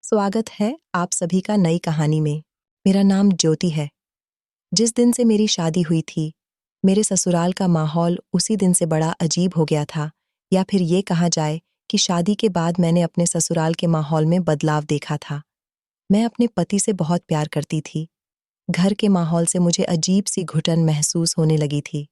स्वागत है आप सभी का नई कहानी में। मेरा नाम ज्योति है। जिस दिन से मेरी शादी हुई थी, मेरे ससुराल का माहौल उसी दिन से बड़ा अजीब हो गया था, या फिर ये कहा जाए कि शादी के बाद मैंने अपने ससुराल के माहौल में बदलाव देखा था। मैं अपने पति से बहुत प्यार करती थी। घर के माहौल से मुझे अजीब सी घुटन महसूस होने लगी थी।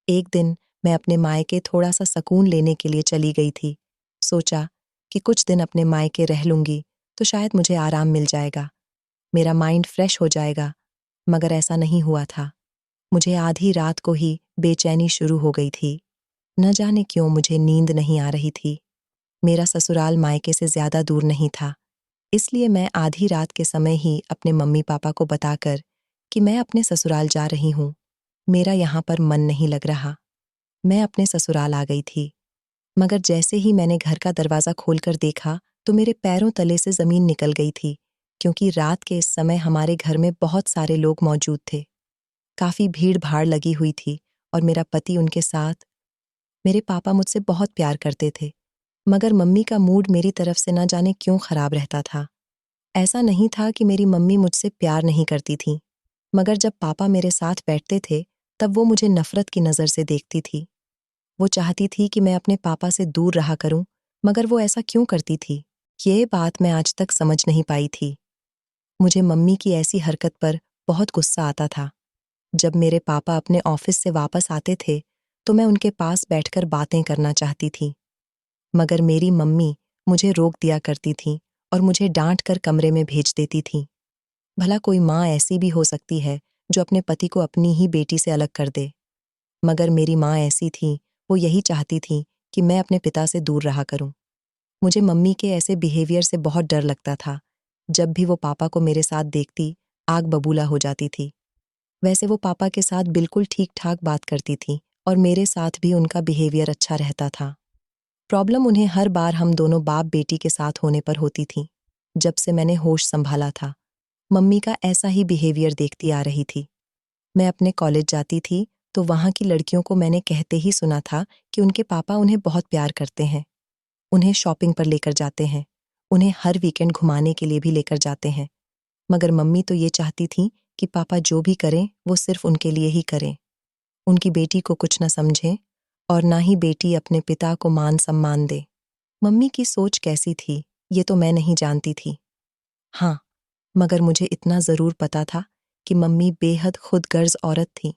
एक दिन मैं अपने मायके थोड़ा सा सुकून लेने के लिए चली गई थी। सोचा कि कुछ दिन अपने मायके रह लूंगी तो शायद मुझे आराम मिल जाएगा, मेरा माइंड फ्रेश हो जाएगा। मगर ऐसा नहीं हुआ था। मुझे आधी रात को ही बेचैनी शुरू हो गई थी। न जाने क्यों मुझे नींद नहीं आ रही थी। मेरा ससुराल मायके से ज्यादा दूर नहीं था, इसलिए मैं आधी रात के समय ही अपने मम्मी पापा को बताकर कि मैं अपने ससुराल जा रही हूँ, मेरा यहाँ पर मन नहीं लग रहा। मैं अपने ससुराल आ गई थी, मगर जैसे ही मैंने घर का दरवाज़ा खोलकर देखा तो मेरे पैरों तले से ज़मीन निकल गई थी, क्योंकि रात के इस समय हमारे घर में बहुत सारे लोग मौजूद थे। काफ़ी भीड़-भाड़ लगी हुई थी और मेरा पति उनके साथ। मेरे पापा मुझसे बहुत प्यार करते थे, मगर मम्मी का मूड मेरी तरफ से न जाने क्यों खराब रहता था। ऐसा नहीं था कि मेरी मम्मी मुझसे प्यार नहीं करती थीं, मगर जब पापा मेरे साथ बैठते थे, तब वो मुझे नफ़रत की नज़र से देखती थी। वो चाहती थी कि मैं अपने पापा से दूर रहा करूं, मगर वो ऐसा क्यों करती थी, ये बात मैं आज तक समझ नहीं पाई थी। मुझे मम्मी की ऐसी हरकत पर बहुत गुस्सा आता था। जब मेरे पापा अपने ऑफिस से वापस आते थे, तो मैं उनके पास बैठकर बातें करना चाहती थी, मगर मेरी मम्मी मुझे रोक दिया करती थी और मुझे डांट कर कमरे में भेज देती थी। भला कोई माँ ऐसी भी हो सकती है जो अपने पति को अपनी ही बेटी से अलग कर दे, मगर मेरी माँ ऐसी थी, वो यही चाहती थी कि मैं अपने पिता से दूर रहा करूं। मुझे मम्मी के ऐसे बिहेवियर से बहुत डर लगता था। जब भी वो पापा को मेरे साथ देखती, आग बबूला हो जाती थी। वैसे वो पापा के साथ बिल्कुल ठीक-ठाक बात करती थी और मेरे साथ भी उनका बिहेवियर अच्छा रहता था। प्रॉब्लम उन्हें हर बार हम दोनों बाप-बेटी के साथ होने पर होती थी। जब से मैंने होश संभाला था, मम्मी का ऐसा ही बिहेवियर देखती आ रही थी। मैं अपने कॉलेज जाती थी, तो वहाँ की लड़कियों को मैंने कहते ही सुना था कि उनके पापा उन्हें बहुत प्यार करते हैं, उन्हें शॉपिंग पर लेकर जाते हैं, उन्हें हर वीकेंड घुमाने के लिए भी लेकर जाते हैं। मगर मम्मी तो ये चाहती थी कि पापा जो भी करें, वो सिर्फ उनके लिए ही करें। उनकी बेटी को कुछ न समझें और ना ही बेटी अपने पिता को मान-सम्मान दे। मम्मी की सोच कैसी थी, ये तो मैं नहीं जानती थी। हाँ, मगर मुझे इतना ज़रूर पता था कि मम्मी बेहद खुदगर्ज़ औरत थी,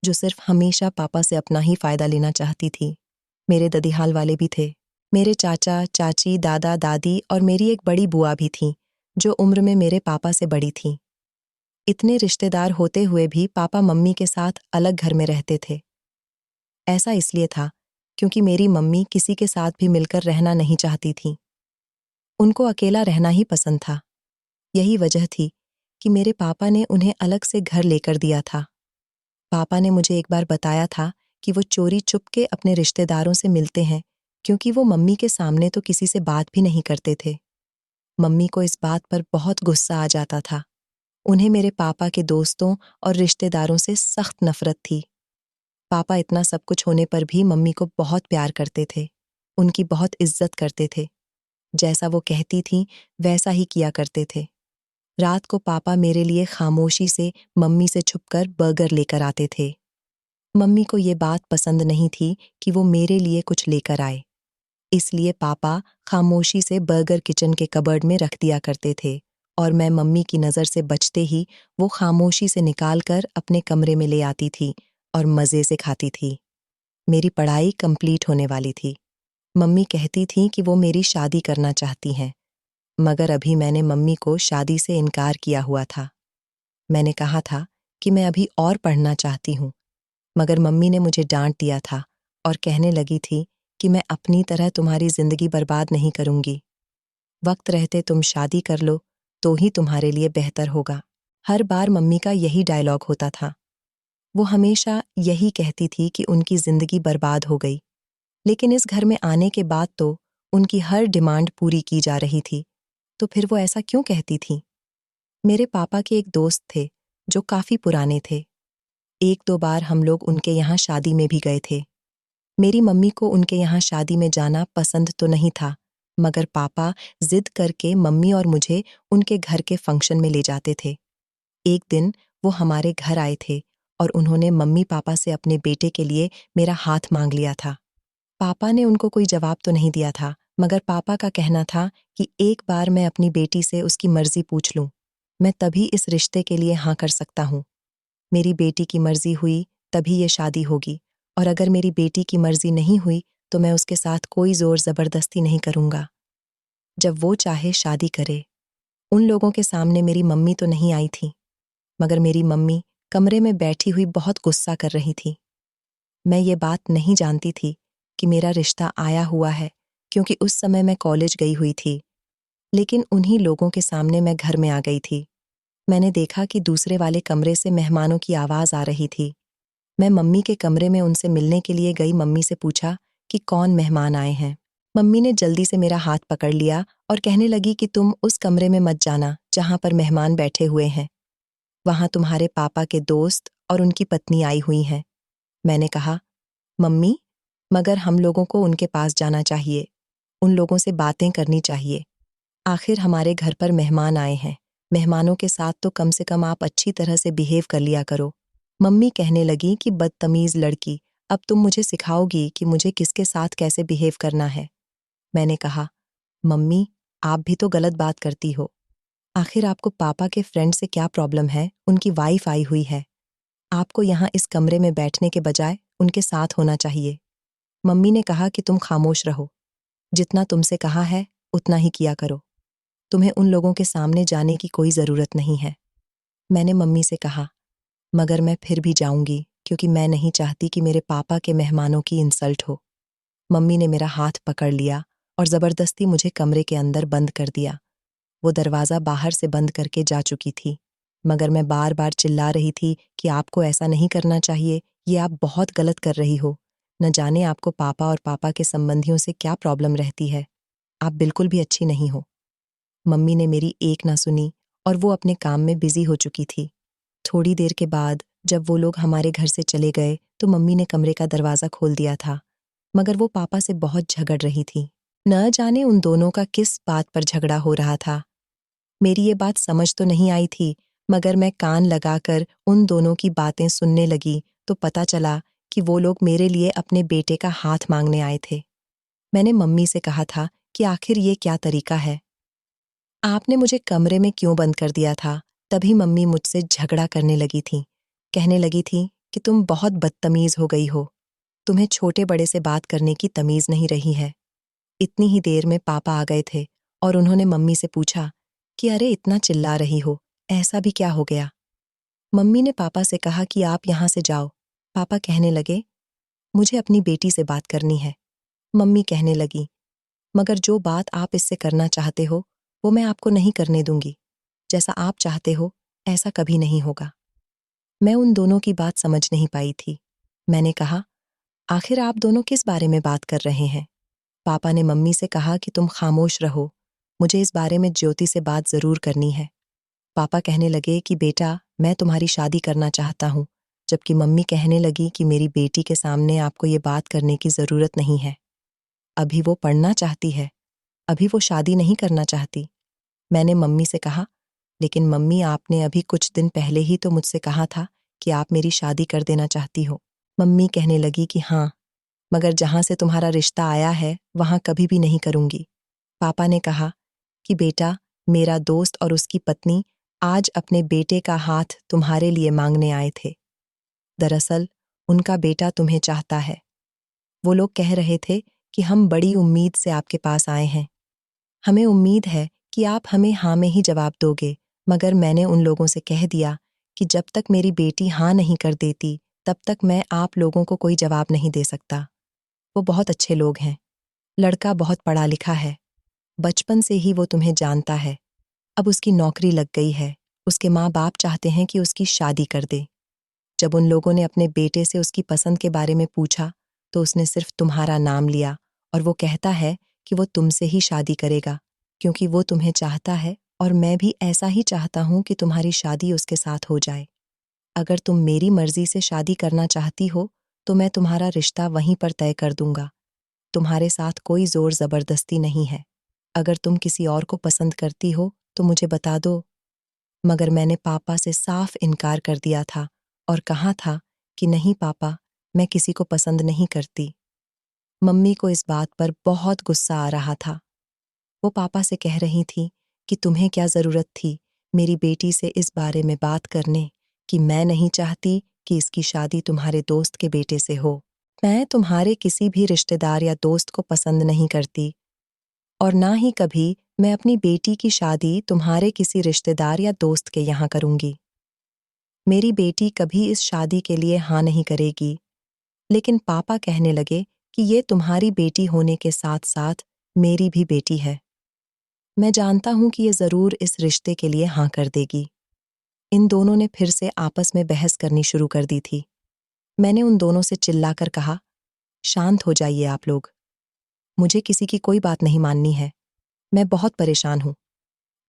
जो सिर्फ हमेशा पापा से अपना ही फ़ायदा लेना चाहती थी। मेरे ददिहाल वाले भी थे। मेरे चाचा, चाची, दादा, दादी और मेरी एक बड़ी बुआ भी थीं, जो उम्र में मेरे पापा से बड़ी थीं। इतने रिश्तेदार होते हुए भी पापा मम्मी के साथ अलग घर में रहते थे। ऐसा इसलिए था, क्योंकि मेरी मम्मी किसी के साथ भी मिलकर रहना नहीं चाहती थीं। उनको अकेला रहना ही पसंद था। यही वजह थी कि मेरे पापा ने उन्हें अलग से घर लेकर दिया था। पापा ने मुझे एक बार बताया था कि वो चोरी चुपके अपने रिश्तेदारों से मिलते हैं, क्योंकि वो मम्मी के सामने तो किसी से बात भी नहीं करते थे। मम्मी को इस बात पर बहुत गुस्सा आ जाता था। उन्हें मेरे पापा के दोस्तों और रिश्तेदारों से सख्त नफरत थी। पापा इतना सब कुछ होने पर भी मम्मी को बहुत प्यार करते थे, उनकी बहुत इज्जत करते थे। जैसा वो कहती थीं, वैसा ही किया करते थे। रात को पापा मेरे लिए खामोशी से मम्मी से छुपकर बर्गर लेकर आते थे। मम्मी को ये बात पसंद नहीं थी कि वो मेरे लिए कुछ लेकर आए, इसलिए पापा खामोशी से बर्गर किचन के कबर्ड में रख दिया करते थे और मैं मम्मी की नज़र से बचते ही वो खामोशी से निकालकर अपने कमरे में ले आती थी और मज़े से खाती थी। मेरी पढ़ाई कंप्लीट होने वाली थी। मम्मी कहती थीं कि वो मेरी शादी करना चाहती हैं, मगर अभी मैंने मम्मी को शादी से इनकार किया हुआ था। मैंने कहा था कि मैं अभी और पढ़ना चाहती हूँ, मगर मम्मी ने मुझे डांट दिया था और कहने लगी थी कि मैं अपनी तरह तुम्हारी जिंदगी बर्बाद नहीं करूंगी। वक्त रहते तुम शादी कर लो तो ही तुम्हारे लिए बेहतर होगा। हर बार मम्मी का यही डायलॉग होता था। वो हमेशा यही कहती थी कि उनकी जिंदगी बर्बाद हो गई, लेकिन इस घर में आने के बाद तो उनकी हर डिमांड पूरी की जा रही थी, तो फिर वो ऐसा क्यों कहती थी? मेरे पापा के एक दोस्त थे, जो काफी पुराने थे। एक दो बार हम लोग उनके यहाँ शादी में भी गए थे। मेरी मम्मी को उनके यहाँ शादी में जाना पसंद तो नहीं था, मगर पापा जिद करके मम्मी और मुझे उनके घर के फंक्शन में ले जाते थे। एक दिन वो हमारे घर आए थे और उन्होंने मम्मी पापा से अपने बेटे के लिए मेरा हाथ मांग लिया था। पापा ने उनको कोई जवाब तो नहीं दिया था, मगर पापा का कहना था कि एक बार मैं अपनी बेटी से उसकी मर्जी पूछ लूं, मैं तभी इस रिश्ते के लिए हाँ कर सकता हूं। मेरी बेटी की मर्जी हुई तभी ये शादी होगी, और अगर मेरी बेटी की मर्जी नहीं हुई तो मैं उसके साथ कोई जोर जबरदस्ती नहीं करूंगा। जब वो चाहे शादी करे। उन लोगों के सामने मेरी मम्मी तो नहीं आई थी, मगर मेरी मम्मी कमरे में बैठी हुई बहुत गुस्सा कर रही थी। मैं ये बात नहीं जानती थी कि मेरा रिश्ता आया हुआ है, क्योंकि उस समय मैं कॉलेज गई हुई थी। लेकिन उन्हीं लोगों के सामने मैं घर में आ गई थी। मैंने देखा कि दूसरे वाले कमरे से मेहमानों की आवाज़ आ रही थी। मैं मम्मी के कमरे में उनसे मिलने के लिए गई। मम्मी से पूछा कि कौन मेहमान आए हैं। मम्मी ने जल्दी से मेरा हाथ पकड़ लिया और कहने लगी कि तुम उस कमरे में मत जाना जहाँ पर मेहमान बैठे हुए हैं। वहाँ तुम्हारे पापा के दोस्त और उनकी पत्नी आई हुई हैं। मैंने कहा, मम्मी, मगर हम लोगों को उनके पास जाना चाहिए, उन लोगों से बातें करनी चाहिए। आखिर हमारे घर पर मेहमान आए हैं, मेहमानों के साथ तो कम से कम आप अच्छी तरह से बिहेव कर लिया करो। मम्मी कहने लगी कि बदतमीज लड़की, अब तुम मुझे सिखाओगी कि मुझे किसके साथ कैसे बिहेव करना है। मैंने कहा, मम्मी, आप भी तो गलत बात करती हो। आखिर आपको पापा के फ्रेंड से क्या प्रॉब्लम है? उनकी वाइफ आई हुई है। आपको यहाँ इस कमरे में बैठने के बजाय उनके साथ होना चाहिए। मम्मी ने कहा कि तुम खामोश रहो, जितना तुमसे कहा है उतना ही किया करो, तुम्हें उन लोगों के सामने जाने की कोई ज़रूरत नहीं है। मैंने मम्मी से कहा, मगर मैं फिर भी जाऊंगी, क्योंकि मैं नहीं चाहती कि मेरे पापा के मेहमानों की इंसल्ट हो। मम्मी ने मेरा हाथ पकड़ लिया और ज़बरदस्ती मुझे कमरे के अंदर बंद कर दिया। वो दरवाज़ा बाहर से बंद करके जा चुकी थी, मगर मैं बार बार चिल्ला रही थी कि आपको ऐसा नहीं करना चाहिए, ये आप बहुत गलत कर रही हो। न जाने आपको पापा और पापा के संबंधियों से क्या प्रॉब्लम रहती है, आप बिल्कुल भी अच्छी नहीं हो। मम्मी ने मेरी एक ना सुनी और वो अपने काम में बिजी हो चुकी थी। थोड़ी देर के बाद जब वो लोग हमारे घर से चले गए तो मम्मी ने कमरे का दरवाज़ा खोल दिया था, मगर वो पापा से बहुत झगड़ रही थी। न जाने उन दोनों का किस बात पर झगड़ा हो रहा था। मेरी ये बात समझ तो नहीं आई थी, मगर मैं कान लगाकर उन दोनों की बातें सुनने लगी तो पता चला कि वो लोग मेरे लिए अपने बेटे का हाथ मांगने आए थे। मैंने मम्मी से कहा था कि आखिर ये क्या तरीका है? आपने मुझे कमरे में क्यों बंद कर दिया था? तभी मम्मी मुझसे झगड़ा करने लगी थी। कहने लगी थी कि तुम बहुत बदतमीज हो गई हो। तुम्हें छोटे बड़े से बात करने की तमीज नहीं रही है। इतनी ही देर में पापा आ गए थे और उन्होंने मम्मी से पूछा कि अरे इतना चिल्ला रही हो, ऐसा भी क्या हो गया? मम्मी ने पापा से कहा कि आप यहाँ से जाओ। पापा कहने लगे, मुझे अपनी बेटी से बात करनी है। मम्मी कहने लगी, मगर जो बात आप इससे करना चाहते हो वो मैं आपको नहीं करने दूंगी। जैसा आप चाहते हो ऐसा कभी नहीं होगा। मैं उन दोनों की बात समझ नहीं पाई थी। मैंने कहा, आखिर आप दोनों किस बारे में बात कर रहे हैं? पापा ने मम्मी से कहा कि तुम खामोश रहो, मुझे इस बारे में ज्योति से बात जरूर करनी है। पापा कहने लगे कि बेटा, मैं तुम्हारी शादी करना चाहता हूँ, जबकि मम्मी कहने लगी कि मेरी बेटी के सामने आपको ये बात करने की जरूरत नहीं है। अभी वो पढ़ना चाहती है, अभी वो शादी नहीं करना चाहती। मैंने मम्मी से कहा, लेकिन मम्मी, आपने अभी कुछ दिन पहले ही तो मुझसे कहा था कि आप मेरी शादी कर देना चाहती हो। मम्मी कहने लगी कि हाँ, मगर जहाँ से तुम्हारा रिश्ता आया है वहाँ कभी भी नहीं करूँगी। पापा ने कहा कि बेटा, मेरा दोस्त और उसकी पत्नी आज अपने बेटे का हाथ तुम्हारे लिए मांगने आए थे। दरअसल उनका बेटा तुम्हें चाहता है। वो लोग कह रहे थे कि हम बड़ी उम्मीद से आपके पास आए हैं। हमें उम्मीद है कि आप हमें हाँ में ही जवाब दोगे, मगर मैंने उन लोगों से कह दिया कि जब तक मेरी बेटी हाँ नहीं कर देती तब तक मैं आप लोगों को कोई जवाब नहीं दे सकता। वो बहुत अच्छे लोग हैं, लड़का बहुत पढ़ा लिखा है, बचपन से ही वो तुम्हें जानता है। अब उसकी नौकरी लग गई है, उसके माँ बाप चाहते हैं कि उसकी शादी कर दे। जब उन लोगों ने अपने बेटे से उसकी पसंद के बारे में पूछा तो उसने सिर्फ तुम्हारा नाम लिया और वो कहता है कि वो तुमसे ही शादी करेगा, क्योंकि वो तुम्हें चाहता है और मैं भी ऐसा ही चाहता हूँ कि तुम्हारी शादी उसके साथ हो जाए। अगर तुम मेरी मर्जी से शादी करना चाहती हो तो मैं तुम्हारा रिश्ता वहीं पर तय कर दूंगा। तुम्हारे साथ कोई जोर जबरदस्ती नहीं है। अगर तुम किसी और को पसंद करती हो तो मुझे बता दो। मगर मैंने पापा से साफ इनकार कर दिया था और कहा था कि नहीं पापा, मैं किसी को पसंद नहीं करती। मम्मी को इस बात पर बहुत गुस्सा आ रहा था। वो पापा से कह रही थी कि तुम्हें क्या ज़रूरत थी मेरी बेटी से इस बारे में बात करने कि मैं नहीं चाहती कि इसकी शादी तुम्हारे दोस्त के बेटे से हो। मैं तुम्हारे किसी भी रिश्तेदार या दोस्त को पसंद नहीं करती और ना ही कभी मैं अपनी बेटी की शादी तुम्हारे किसी रिश्तेदार या दोस्त के यहाँ करूँगी। मेरी बेटी कभी इस शादी के लिए हाँ नहीं करेगी। लेकिन पापा कहने लगे कि ये तुम्हारी बेटी होने के साथ-साथ मेरी भी बेटी है। मैं जानता हूँ कि ये ज़रूर इस रिश्ते के लिए हाँ कर देगी। इन दोनों ने फिर से आपस में बहस करनी शुरू कर दी थी। मैंने उन दोनों से चिल्लाकर कहा, शांत हो जाइए आप लोग। मुझे किसी की कोई बात नहीं माननी है। मैं बहुत परेशान हूँ,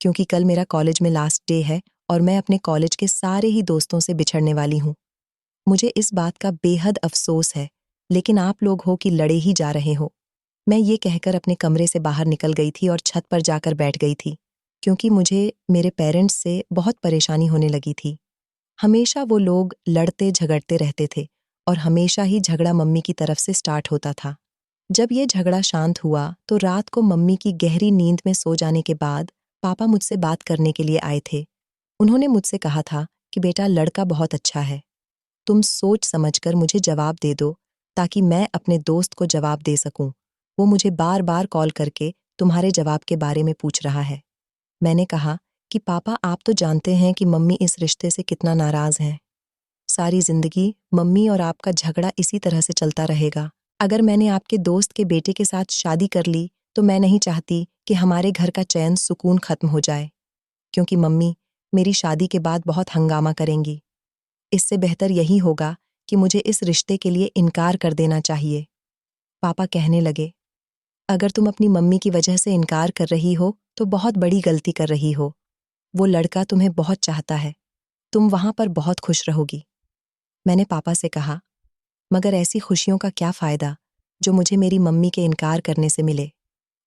क्योंकि कल मेरा कॉलेज में लास्ट डे है और मैं अपने कॉलेज के सारे ही दोस्तों से बिछड़ने वाली हूँ। मुझे इस बात का बेहद अफ़सोस है, लेकिन आप लोग हो कि लड़े ही जा रहे हो। मैं ये कहकर अपने कमरे से बाहर निकल गई थी और छत पर जाकर बैठ गई थी, क्योंकि मुझे मेरे पेरेंट्स से बहुत परेशानी होने लगी थी। हमेशा वो लोग लड़ते झगड़ते रहते थे और हमेशा ही झगड़ा मम्मी की तरफ से स्टार्ट होता था। जब ये झगड़ा शांत हुआ तो रात को मम्मी की गहरी नींद में सो जाने के बाद पापा मुझसे बात करने के लिए आए थे। उन्होंने मुझसे कहा था कि बेटा, लड़का बहुत अच्छा है, तुम सोच समझकर मुझे जवाब दे दो ताकि मैं अपने दोस्त को जवाब दे सकूं। वो मुझे बार बार कॉल करके तुम्हारे जवाब के बारे में पूछ रहा है। मैंने कहा कि पापा, आप तो जानते हैं कि मम्मी इस रिश्ते से कितना नाराज हैं। सारी जिंदगी मम्मी और आपका झगड़ा इसी तरह से चलता रहेगा। अगर मैंने आपके दोस्त के बेटे के साथ शादी कर ली तो मैं नहीं चाहती कि हमारे घर का चैन सुकून खत्म हो जाए, क्योंकि मम्मी मेरी शादी के बाद बहुत हंगामा करेंगी। इससे बेहतर यही होगा कि मुझे इस रिश्ते के लिए इनकार कर देना चाहिए। पापा कहने लगे, अगर तुम अपनी मम्मी की वजह से इनकार कर रही हो तो बहुत बड़ी गलती कर रही हो। वो लड़का तुम्हें बहुत चाहता है, तुम वहां पर बहुत खुश रहोगी। मैंने पापा से कहा, मगर ऐसी खुशियों का क्या फ़ायदा जो मुझे मेरी मम्मी के इनकार करने से मिले।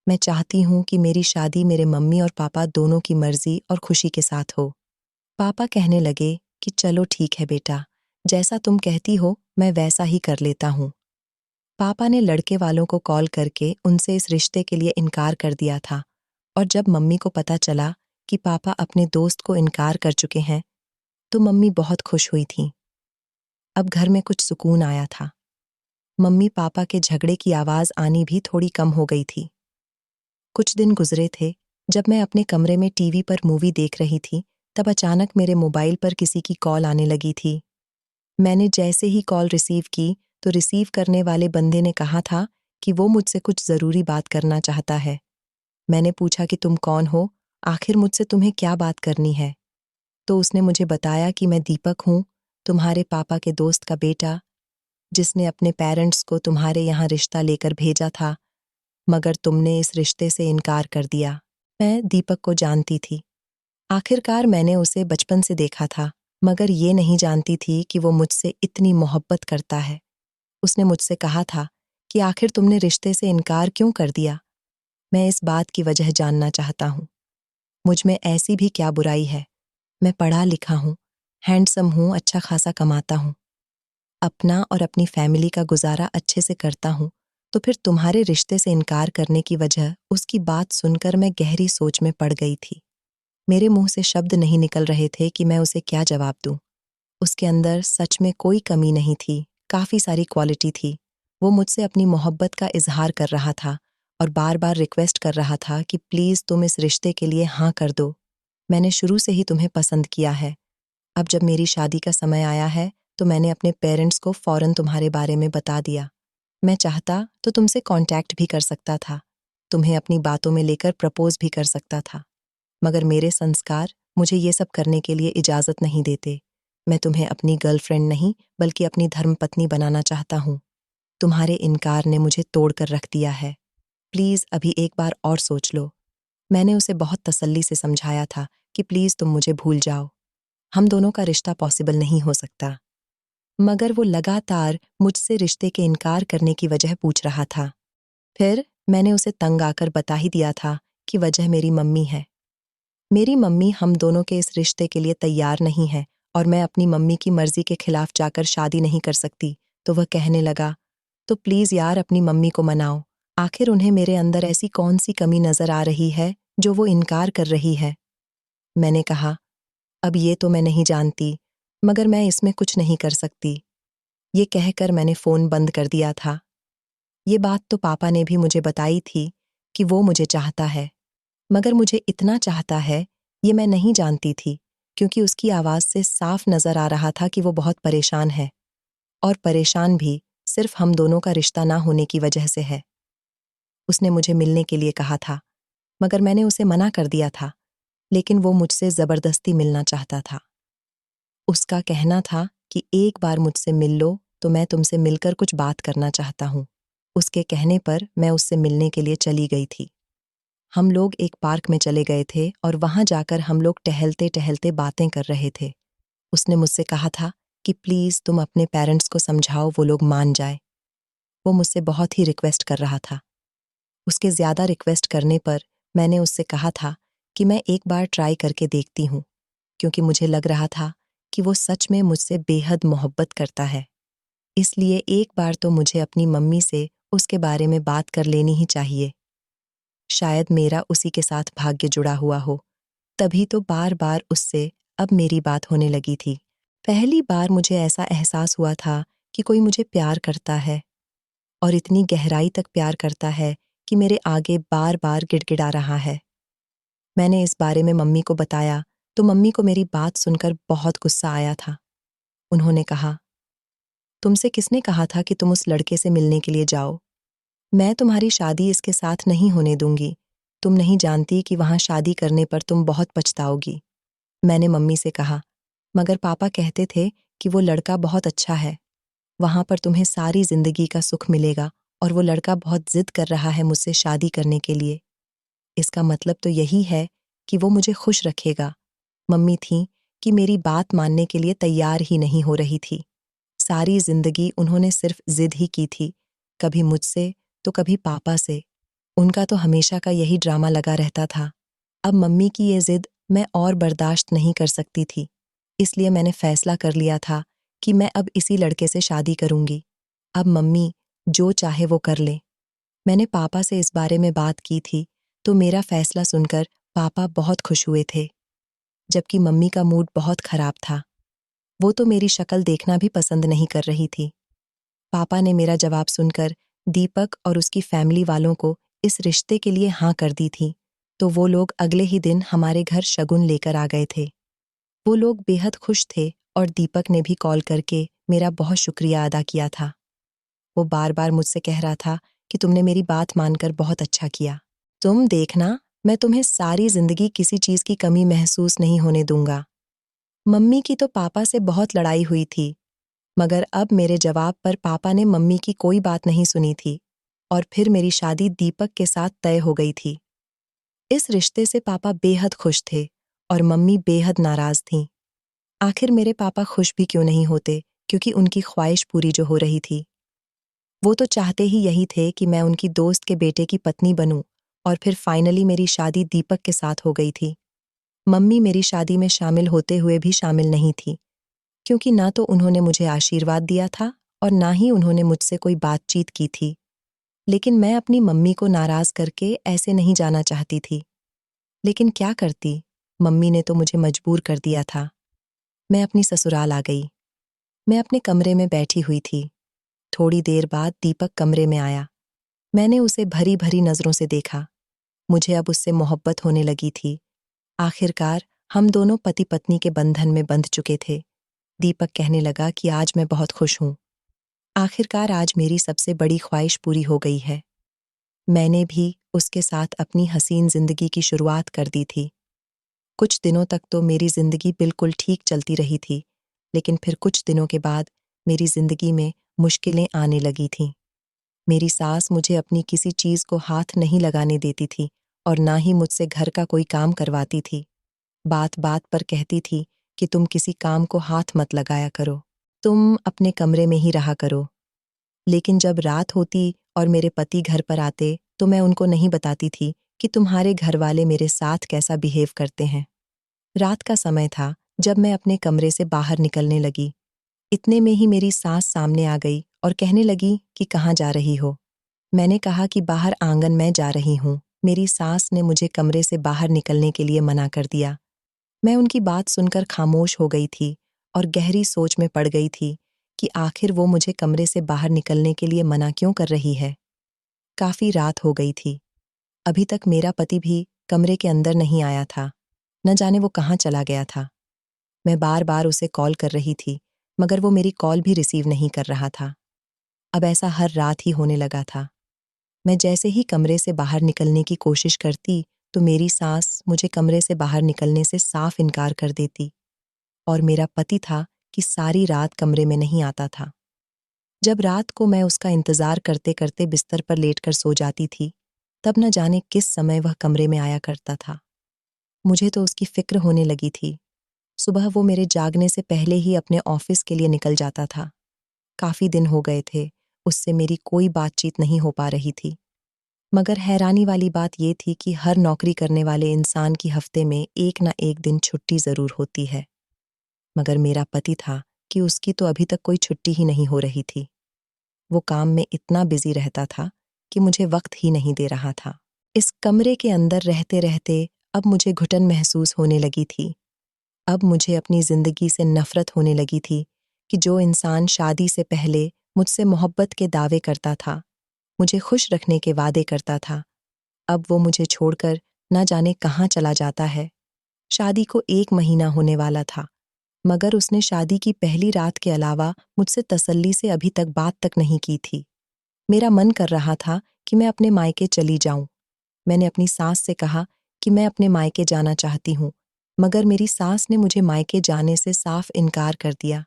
मैं चाहती हूँ कि मेरी शादी मेरे मम्मी और पापा दोनों की मर्जी और खुशी के साथ हो। पापा कहने लगे कि चलो ठीक है बेटा, जैसा तुम कहती हो मैं वैसा ही कर लेता हूँ। पापा ने लड़के वालों को कॉल करके उनसे इस रिश्ते के लिए इनकार कर दिया था और जब मम्मी को पता चला कि पापा अपने दोस्त को इनकार कर चुके हैं तो मम्मी बहुत खुश हुई थीं। अब घर में कुछ सुकून आया था। मम्मी पापा के झगड़े की आवाज़ आनी भी थोड़ी कम हो गई थी। कुछ दिन गुजरे थे जब मैं अपने कमरे में टीवी पर मूवी देख रही थी, तब अचानक मेरे मोबाइल पर किसी की कॉल आने लगी थी। मैंने जैसे ही कॉल रिसीव की तो रिसीव करने वाले बंदे ने कहा था कि वो मुझसे कुछ ज़रूरी बात करना चाहता है। मैंने पूछा कि तुम कौन हो, आखिर मुझसे तुम्हें क्या बात करनी है। तो उसने मुझे बताया कि मैं दीपक हूँ, तुम्हारे पापा के दोस्त का बेटा, जिसने अपने पेरेंट्स को तुम्हारे यहाँ रिश्ता लेकर भेजा था, मगर तुमने इस रिश्ते से इनकार कर दिया। मैं दीपक को जानती थी। आखिरकार मैंने उसे बचपन से देखा था, मगर ये नहीं जानती थी कि वो मुझसे इतनी मोहब्बत करता है। उसने मुझसे कहा था कि आखिर तुमने रिश्ते से इनकार क्यों कर दिया। मैं इस बात की वजह जानना चाहता हूँ। मुझ में ऐसी भी क्या बुराई है। मैं पढ़ा लिखा हूँ, हैंडसम हूँ, अच्छा खासा कमाता हूँ, अपना और अपनी फैमिली का गुजारा अच्छे से करता हूँ, तो फिर तुम्हारे रिश्ते से इनकार करने की वजह। उसकी बात सुनकर मैं गहरी सोच में पड़ गई थी। मेरे मुंह से शब्द नहीं निकल रहे थे कि मैं उसे क्या जवाब दूं। उसके अंदर सच में कोई कमी नहीं थी, काफ़ी सारी क्वालिटी थी। वो मुझसे अपनी मोहब्बत का इजहार कर रहा था और बार बार रिक्वेस्ट कर रहा था कि प्लीज़ तुम इस रिश्ते के लिए हाँ कर दो। मैंने शुरू से ही तुम्हें पसंद किया है। अब जब मेरी शादी का समय आया है तो मैंने अपने पेरेंट्स को फ़ौरन तुम्हारे बारे में बता दिया। मैं चाहता तो तुमसे कांटेक्ट भी कर सकता था, तुम्हें अपनी बातों में लेकर प्रपोज भी कर सकता था, मगर मेरे संस्कार मुझे ये सब करने के लिए इजाज़त नहीं देते। मैं तुम्हें अपनी गर्लफ्रेंड नहीं बल्कि अपनी धर्मपत्नी बनाना चाहता हूँ। तुम्हारे इनकार ने मुझे तोड़ कर रख दिया है। प्लीज़ अभी एक बार और सोच लो। मैंने उसे बहुत तसल्ली से समझाया था कि प्लीज़ तुम मुझे भूल जाओ, हम दोनों का रिश्ता पॉसिबल नहीं हो सकता। मगर वो लगातार मुझसे रिश्ते के इनकार करने की वजह पूछ रहा था। फिर मैंने उसे तंग आकर बता ही दिया था कि वजह मेरी मम्मी है। मेरी मम्मी हम दोनों के इस रिश्ते के लिए तैयार नहीं है और मैं अपनी मम्मी की मर्जी के खिलाफ जाकर शादी नहीं कर सकती। तो वह कहने लगा, तो प्लीज यार अपनी मम्मी को मनाओ। आखिर उन्हें मेरे अंदर ऐसी कौन सी कमी नजर आ रही है जो वो इनकार कर रही है। मैंने कहा, अब ये तो मैं नहीं जानती, मगर मैं इसमें कुछ नहीं कर सकती। ये कहकर मैंने फोन बंद कर दिया था। ये बात तो पापा ने भी मुझे बताई थी कि वो मुझे चाहता है, मगर मुझे इतना चाहता है ये मैं नहीं जानती थी, क्योंकि उसकी आवाज से साफ नजर आ रहा था कि वो बहुत परेशान है, और परेशान भी सिर्फ हम दोनों का रिश्ता ना होने की वजह से है। उसने मुझे मिलने के लिए कहा था, मगर मैंने उसे मना कर दिया था, लेकिन वो मुझसे जबरदस्ती मिलना चाहता था। उसका कहना था कि एक बार मुझसे मिल लो तो मैं तुमसे मिलकर कुछ बात करना चाहता हूँ। उसके कहने पर मैं उससे मिलने के लिए चली गई थी। हम लोग एक पार्क में चले गए थे और वहां जाकर हम लोग टहलते टहलते बातें कर रहे थे। उसने मुझसे कहा था कि प्लीज तुम अपने पेरेंट्स को समझाओ, वो लोग मान जाए। वो मुझसे बहुत ही रिक्वेस्ट कर रहा था। उसके ज्यादा रिक्वेस्ट करने पर मैंने उससे कहा था कि मैं एक बार ट्राई करके देखती हूँ, क्योंकि मुझे लग रहा था कि वो सच में मुझसे बेहद मोहब्बत करता है। इसलिए एक बार तो मुझे अपनी मम्मी से उसके बारे में बात कर लेनी ही चाहिए। शायद मेरा उसी के साथ भाग्य जुड़ा हुआ हो, तभी तो बार बार उससे अब मेरी बात होने लगी थी। पहली बार मुझे ऐसा एहसास हुआ था कि कोई मुझे प्यार करता है, और इतनी गहराई तक प्यार करता है कि मेरे आगे बार बार गिड़गिड़ा रहा है। मैंने इस बारे में मम्मी को बताया तो मम्मी को मेरी बात सुनकर बहुत गुस्सा आया था। उन्होंने कहा, तुमसे किसने कहा था कि तुम उस लड़के से मिलने के लिए जाओ? मैं तुम्हारी शादी इसके साथ नहीं होने दूंगी। तुम नहीं जानती कि वहां शादी करने पर तुम बहुत पछताओगी। मैंने मम्मी से कहा, मगर पापा कहते थे कि वो लड़का बहुत अच्छा है, वहां पर तुम्हें सारी जिंदगी का सुख मिलेगा, और वो लड़का बहुत जिद कर रहा है मुझसे शादी करने के लिए। इसका मतलब तो यही है कि वो मुझे खुश रखेगा। मम्मी थी कि मेरी बात मानने के लिए तैयार ही नहीं हो रही थी। सारी जिंदगी उन्होंने सिर्फ जिद ही की थी, कभी मुझसे तो कभी पापा से। उनका तो हमेशा का यही ड्रामा लगा रहता था। अब मम्मी की ये जिद मैं और बर्दाश्त नहीं कर सकती थी, इसलिए मैंने फैसला कर लिया था कि मैं अब इसी लड़के से शादी करूंगी। अब मम्मी जो चाहे वो कर ले। मैंने पापा से इस बारे में बात की थी, तो मेरा फैसला सुनकर पापा बहुत खुश हुए थे, जबकि मम्मी का मूड बहुत खराब था। वो तो मेरी शक्ल देखना भी पसंद नहीं कर रही थी। पापा ने मेरा जवाब सुनकर दीपक और उसकी फैमिली वालों को इस रिश्ते के लिए हाँ कर दी थी, तो वो लोग अगले ही दिन हमारे घर शगुन लेकर आ गए थे। वो लोग बेहद खुश थे और दीपक ने भी कॉल करके मेरा बहुत शुक्रिया अदा किया था। वो बार बार मुझसे कह रहा था कि तुमने मेरी बात मानकर बहुत अच्छा किया। तुम देखना, मैं तुम्हें सारी जिंदगी किसी चीज की कमी महसूस नहीं होने दूंगा। मम्मी की तो पापा से बहुत लड़ाई हुई थी, मगर अब मेरे जवाब पर पापा ने मम्मी की कोई बात नहीं सुनी थी, और फिर मेरी शादी दीपक के साथ तय हो गई थी। इस रिश्ते से पापा बेहद खुश थे और मम्मी बेहद नाराज थीं। आखिर मेरे पापा खुश भी क्यों नहीं होते, क्योंकि उनकी ख्वाहिश पूरी जो हो रही थी। वो तो चाहते ही यही थे कि मैं उनकी दोस्त के बेटे की पत्नी बनूं, और फिर फाइनली मेरी शादी दीपक के साथ हो गई थी। मम्मी मेरी शादी में शामिल होते हुए भी शामिल नहीं थी, क्योंकि ना तो उन्होंने मुझे आशीर्वाद दिया था और ना ही उन्होंने मुझसे कोई बातचीत की थी। लेकिन मैं अपनी मम्मी को नाराज करके ऐसे नहीं जाना चाहती थी। लेकिन क्या करती, मम्मी ने तो मुझे मजबूर कर दिया था। मैं अपनी ससुराल आ गई। मैं अपने कमरे में बैठी हुई थी। थोड़ी देर बाद दीपक कमरे में आया। मैंने उसे भरी भरी नजरों से देखा। मुझे अब उससे मोहब्बत होने लगी थी। आखिरकार हम दोनों पति पत्नी के बंधन में बंध चुके थे। दीपक कहने लगा कि आज मैं बहुत खुश हूं। आखिरकार आज मेरी सबसे बड़ी ख्वाहिश पूरी हो गई है। मैंने भी उसके साथ अपनी हसीन जिंदगी की शुरुआत कर दी थी। कुछ दिनों तक तो मेरी जिंदगी बिल्कुल ठीक चलती रही थी, लेकिन फिर कुछ दिनों के बाद मेरी जिंदगी में मुश्किलें आने लगी थीं। मेरी सास मुझे अपनी किसी चीज को हाथ नहीं लगाने देती थी, और ना ही मुझसे घर का कोई काम करवाती थी। बात बात पर कहती थी कि तुम किसी काम को हाथ मत लगाया करो, तुम अपने कमरे में ही रहा करो। लेकिन जब रात होती और मेरे पति घर पर आते तो मैं उनको नहीं बताती थी कि तुम्हारे घर वाले मेरे साथ कैसा बिहेव करते हैं। रात का समय था जब मैं अपने कमरे से बाहर निकलने लगी। इतने में ही मेरी सास सामने आ गई और कहने लगी कि कहाँ जा रही हो। मैंने कहा कि बाहर आंगन में जा रही हूँ। मेरी सास ने मुझे कमरे से बाहर निकलने के लिए मना कर दिया। मैं उनकी बात सुनकर खामोश हो गई थी और गहरी सोच में पड़ गई थी कि आखिर वो मुझे कमरे से बाहर निकलने के लिए मना क्यों कर रही है। काफी रात हो गई थी। अभी तक मेरा पति भी कमरे के अंदर नहीं आया था। न जाने वो कहाँ चला गया था। मैं बार बार उसे कॉल कर रही थी, मगर वो मेरी कॉल भी रिसीव नहीं कर रहा था। अब ऐसा हर रात ही होने लगा था। मैं जैसे ही कमरे से बाहर निकलने की कोशिश करती, तो मेरी सास मुझे कमरे से बाहर निकलने से साफ इनकार कर देती और मेरा पति था कि सारी रात कमरे में नहीं आता था। जब रात को मैं उसका इंतजार करते करते बिस्तर पर लेटकर सो जाती थी, तब न जाने किस समय वह कमरे में आया करता था। मुझे तो उसकी फिक्र होने लगी थी। सुबह वो मेरे जागने से पहले ही अपने ऑफिस के लिए निकल जाता था। काफी दिन हो गए थे, उससे मेरी कोई बातचीत नहीं हो पा रही थी। मगर हैरानी वाली बात ये थी कि हर नौकरी करने वाले इंसान की हफ्ते में एक ना एक दिन छुट्टी जरूर होती है। मगर मेरा पति था कि उसकी तो अभी तक कोई छुट्टी ही नहीं हो रही थी। वो काम में इतना बिजी रहता था कि मुझे वक्त ही नहीं दे रहा था। इस कमरे के अंदर रहते रहते अब मुझे घुटन महसूस होने लगी थी। अब मुझे अपनी जिंदगी से नफरत होने लगी थी कि जो इंसान शादी से पहले मुझसे मोहब्बत के दावे करता था, मुझे खुश रखने के वादे करता था, अब वो मुझे छोड़कर ना जाने कहाँ चला जाता है। शादी को 1 महीना होने वाला था, मगर उसने शादी की पहली रात के अलावा मुझसे तसल्ली से अभी तक बात तक नहीं की थी। मेरा मन कर रहा था कि मैं अपने मायके चली जाऊं। मैंने अपनी सास से कहा कि मैं अपने मायके जाना चाहती हूँ, मगर मेरी सास ने मुझे मायके जाने से साफ इनकार कर दिया।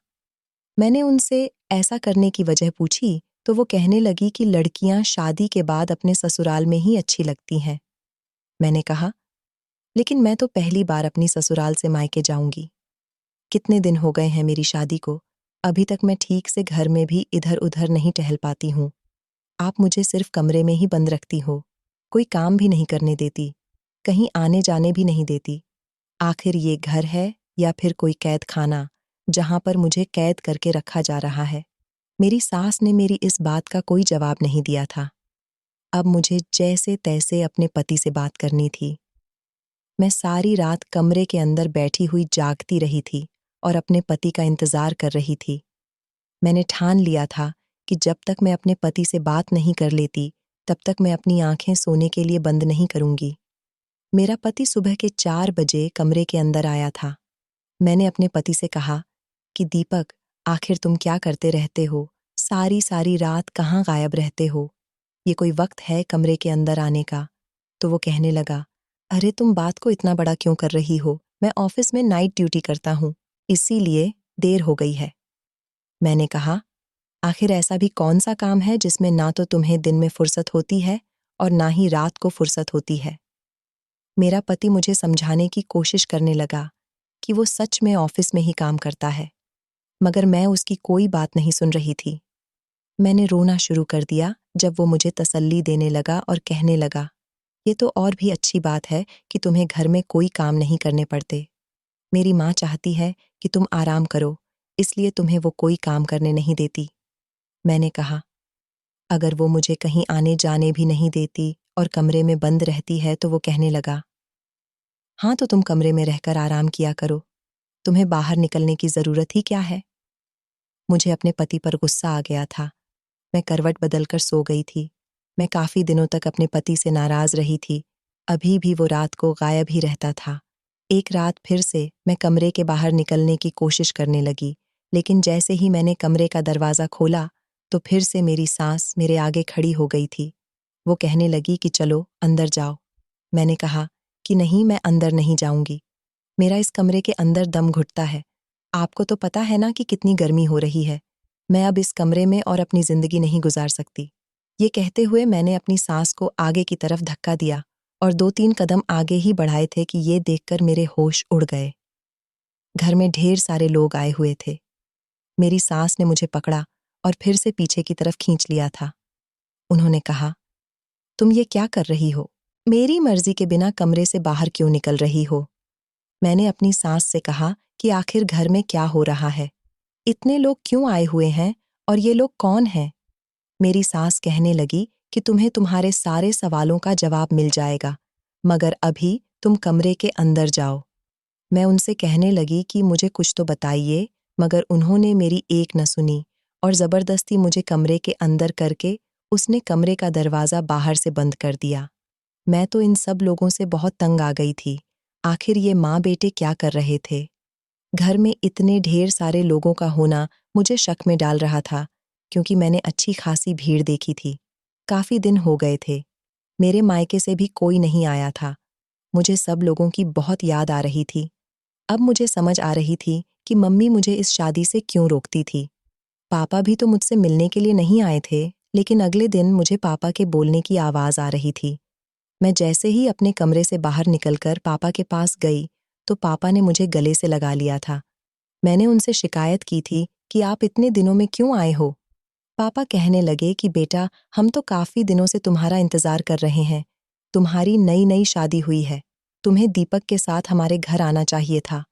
मैंने उनसे ऐसा करने की वजह पूछी, तो वो कहने लगी कि लड़कियां शादी के बाद अपने ससुराल में ही अच्छी लगती हैं। मैंने कहा, लेकिन मैं तो पहली बार अपनी ससुराल से मायके जाऊंगी। कितने दिन हो गए हैं मेरी शादी को, अभी तक मैं ठीक से घर में भी इधर उधर नहीं टहल पाती हूँ। आप मुझे सिर्फ कमरे में ही बंद रखती हो, कोई काम भी नहीं करने देती, कहीं आने जाने भी नहीं देती। आखिर ये घर है या फिर कोई कैद खाना, जहां पर मुझे कैद करके रखा जा रहा है। मेरी सास ने मेरी इस बात का कोई जवाब नहीं दिया था। अब मुझे जैसे तैसे अपने पति से बात करनी थी। मैं सारी रात कमरे के अंदर बैठी हुई जागती रही थी और अपने पति का इंतजार कर रही थी। मैंने ठान लिया था कि जब तक मैं अपने पति से बात नहीं कर लेती, तब तक मैं अपनी आंखें सोने के लिए बंद नहीं करूंगी। मेरा पति सुबह के 4 बजे कमरे के अंदर आया था। मैंने अपने पति से कहा कि दीपक, आखिर तुम क्या करते रहते हो? सारी सारी रात कहाँ गायब रहते हो? ये कोई वक्त है कमरे के अंदर आने का? तो वो कहने लगा, अरे तुम बात को इतना बड़ा क्यों कर रही हो? मैं ऑफिस में नाइट ड्यूटी करता हूँ, इसीलिए देर हो गई है। मैंने कहा, आखिर ऐसा भी कौन सा काम है जिसमें ना तो तुम्हें दिन में फुर्सत होती है और ना ही रात को फुर्सत होती है? मेरा पति मुझे समझाने की कोशिश करने लगा कि वो सच में ऑफिस में ही काम करता है, मगर मैं उसकी कोई बात नहीं सुन रही थी। मैंने रोना शुरू कर दिया जब वो मुझे तसल्ली देने लगा और कहने लगा, ये तो और भी अच्छी बात है कि तुम्हें घर में कोई काम नहीं करने पड़ते। मेरी माँ चाहती है कि तुम आराम करो, इसलिए तुम्हें वो कोई काम करने नहीं देती। मैंने कहा, अगर वो मुझे कहीं आने जाने भी नहीं देती और कमरे में बंद रहती है, तो वो कहने लगा, हाँ तो तुम कमरे में रहकर आराम किया करो, तुम्हें बाहर निकलने की जरूरत ही क्या है? मुझे अपने पति पर गुस्सा आ गया था। मैं करवट बदलकर सो गई थी। मैं काफी दिनों तक अपने पति से नाराज रही थी। अभी भी वो रात को गायब ही रहता था। एक रात फिर से मैं कमरे के बाहर निकलने की कोशिश करने लगी, लेकिन जैसे ही मैंने कमरे का दरवाजा खोला, तो फिर से मेरी सास मेरे आगे खड़ी हो गई थी। वो कहने लगी कि चलो अंदर जाओ। मैंने कहा कि नहीं, मैं अंदर नहीं जाऊंगी। मेरा इस कमरे के अंदर दम घुटता है। आपको तो पता है ना कि कितनी गर्मी हो रही है। मैं अब इस कमरे में और अपनी जिंदगी नहीं गुजार सकती। ये कहते हुए मैंने अपनी सास को आगे की तरफ धक्का दिया और 2-3 कदम आगे ही बढ़ाए थे कि ये देखकर मेरे होश उड़ गए। घर में ढेर सारे लोग आए हुए थे। मेरी सास ने मुझे पकड़ा और फिर से पीछे की तरफ खींच लिया था। उन्होंने कहा, तुम ये क्या कर रही हो? मेरी मर्जी के बिना कमरे से बाहर क्यों निकल रही हो? मैंने अपनी सास से कहा कि आखिर घर में क्या हो रहा है? इतने लोग क्यों आए हुए हैं और ये लोग कौन हैं? मेरी सास कहने लगी कि तुम्हें तुम्हारे सारे सवालों का जवाब मिल जाएगा, मगर अभी तुम कमरे के अंदर जाओ। मैं उनसे कहने लगी कि मुझे कुछ तो बताइए, मगर उन्होंने मेरी एक न सुनी और ज़बरदस्ती मुझे कमरे के अंदर करके उसने कमरे का दरवाज़ा बाहर से बंद कर दिया। मैं तो इन सब लोगों से बहुत तंग आ गई थी। आखिर ये माँ बेटे क्या कर रहे थे? घर में इतने ढेर सारे लोगों का होना मुझे शक में डाल रहा था, क्योंकि मैंने अच्छी खासी भीड़ देखी थी। काफ़ी दिन हो गए थे। मेरे मायके से भी कोई नहीं आया था। मुझे सब लोगों की बहुत याद आ रही थी। अब मुझे समझ आ रही थी कि मम्मी मुझे इस शादी से क्यों रोकती थी। पापा भी तो मुझसे मिलने के लिए नहीं आए थे, लेकिन अगले दिन मुझे पापा के बोलने की आवाज़ आ रही थी। मैं जैसे ही अपने कमरे से बाहर निकलकर पापा के पास गई, तो पापा ने मुझे गले से लगा लिया था। मैंने उनसे शिकायत की थी कि आप इतने दिनों में क्यों आए हो? पापा कहने लगे कि बेटा, हम तो काफ़ी दिनों से तुम्हारा इंतज़ार कर रहे हैं। तुम्हारी नई-नई शादी हुई है। तुम्हें दीपक के साथ हमारे घर आना चाहिए था।